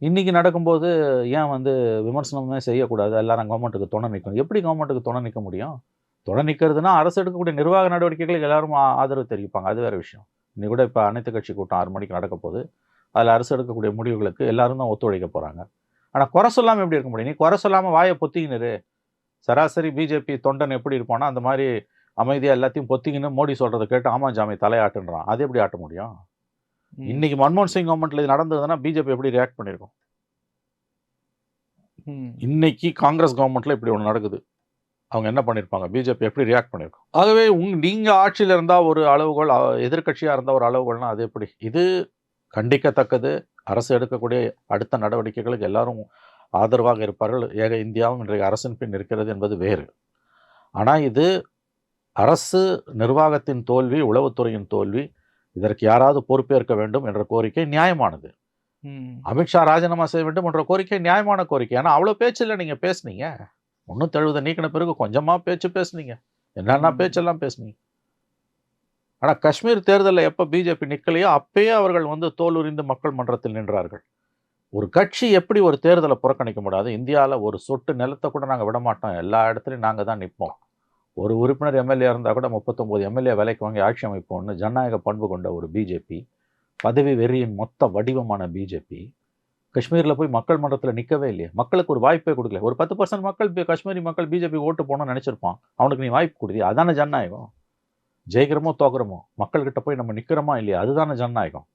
இன்னைக்கு நடக்கும்போது ஏன் வந்து விமர்சனமே செய்யக்கூடாது? எல்லாரும் கவர்மெண்ட்டுக்கு துணை நிக்கணும். எப்படி கவர்மெண்ட்டுக்கு துணை நிக்க முடியும்? துணை நிக்கிறதுன்னா, அரசு எடுக்கக்கூடிய நிர்வாக நடவடிக்கைகளுக்கு எல்லாரும் ஆதரவு தெரிவிப்பாங்க. அது வேற விஷயம். இன்னைக்கு கூட இப்ப அனைத்து கட்சி கூட்டம் 6 மணிக்கு நடக்க போது. அதுல அரசு எடுக்கக்கூடிய முடிவுகளுக்கு எல்லாரும் தான் ஒத்துழைக்க போறாங்க. ஆனா குறை சொல்லாம எப்படி இருக்க முடியும்? நீ குறை சொல்லாம வாய பொத்திக்கின்னு இரு. சராசரி பிஜேபி தொண்டன் எப்படி இருப்பான்னா, அந்த மாரி அமைதியா எல்லாத்தையும் பொத்திக்கின்னு மோடி சொல்றத கேட்டு ஆமா ஜாமி தலையாட்டுன்றான். அது எப்படி ஆட்ட முடியும்? ம். இன்னைக்கு மன்மோகன் சிங் கவர்மெண்ட்ல இது நடந்ததுன்னா, பிஜேபி எப்படி ரியாக்ட் பண்ணியிருக்கும்? ம். இன்னைக்கு காங்கிரஸ் கவர்மெண்ட்ல இப்படி ஒண்ணு நடக்குது. அவங்க என்ன பண்ணியிருப்பாங்க? பிஜேபி எப்படி ரியாக்ட் பண்ணியிருக்கும்? ஆகவே நீங்க ஆட்சியில இருந்தா ஒரு அளவுகோல், எதிர்க்கட்சியா இருந்தா ஒரு அளவுகோல்னா அது எப்படி? இது கண்டிக்கத்தக்கது. அரசு எடுக்கக்கூடிய அடுத்த நடவடிக்கைகளுக்கு எல்லாரும் ஆதரவாக இருப்பார்கள். ஏக இந்தியாவும் இன்றைய அரசின் பின் இருக்கிறது என்பது வேறு. ஆனா இது அரசு நிர்வாகத்தின் தோல்வி, உளவுத்துறையின் தோல்வி. இதற்கு யாராவது பொறுப்பேற்க வேண்டும் என்ற கோரிக்கை நியாயமானது. ம். அமித்ஷா ராஜினாமா செய்ய வேண்டும் என்ற கோரிக்கை நியாயமான கோரிக்கை. ஆனா அவ்வளோ பேச்சுல்ல நீங்க பேசுனீங்க. 370 நீக்கின பிறகு கொஞ்சமா பேச்சு பேசுனீங்க. என்னென்ன ம். பேச்செல்லாம் பேசுனீங்க. ஆனா காஷ்மீர் தேர்தல்ல எப்ப பிஜேபி நிக்கலையோ, அப்பயே அவர்கள் வந்து தோலுரிந்து மக்கள் மன்றத்தில் நின்றார்கள். ஒரு கட்சி எப்படி ஒரு தேர்தல புறக்கணிக்க முடியாது? இந்தியால ஒரு சொட்டு நிலத்த கூட நாங்க விடமாட்டோம். எல்லா இடத்துலயும் நாங்க தான் நிப்போம். ஒரு உறுப்பினர் எம்எல்ஏ இருந்தா கூட 39 எம்எல்ஏ விலைக்கு வாங்கி ஆட்சி அமைப்போம்னு ஜனநாயக பண்பு கொண்ட ஒரு பிஜேபி, பதவி வெறியின் மொத்த வடிவமான பிஜேபி, காஷ்மீர்ல போய் மக்கள் மன்றத்துல நிக்கவே இல்லையே. மக்களுக்கு ஒரு வாய்ப்பே குடுக்கல. ஒரு 10% மக்கள் காஷ்மீரி மக்கள் பிஜேபி ஓட்டு போடணும்னு நெனச்சிருப்பான். அவனுக்கு நீ வாய்ப்பு குடுத்தியா? அதானே ஜனநாயகம். ஜெயிக்கிறோமோ, தோக்குறோமோ, மக்கள்கிட்ட போய் நம்ம நிக்கிறோமா இல்லையா? அதுதானே ஜனநாயகம்.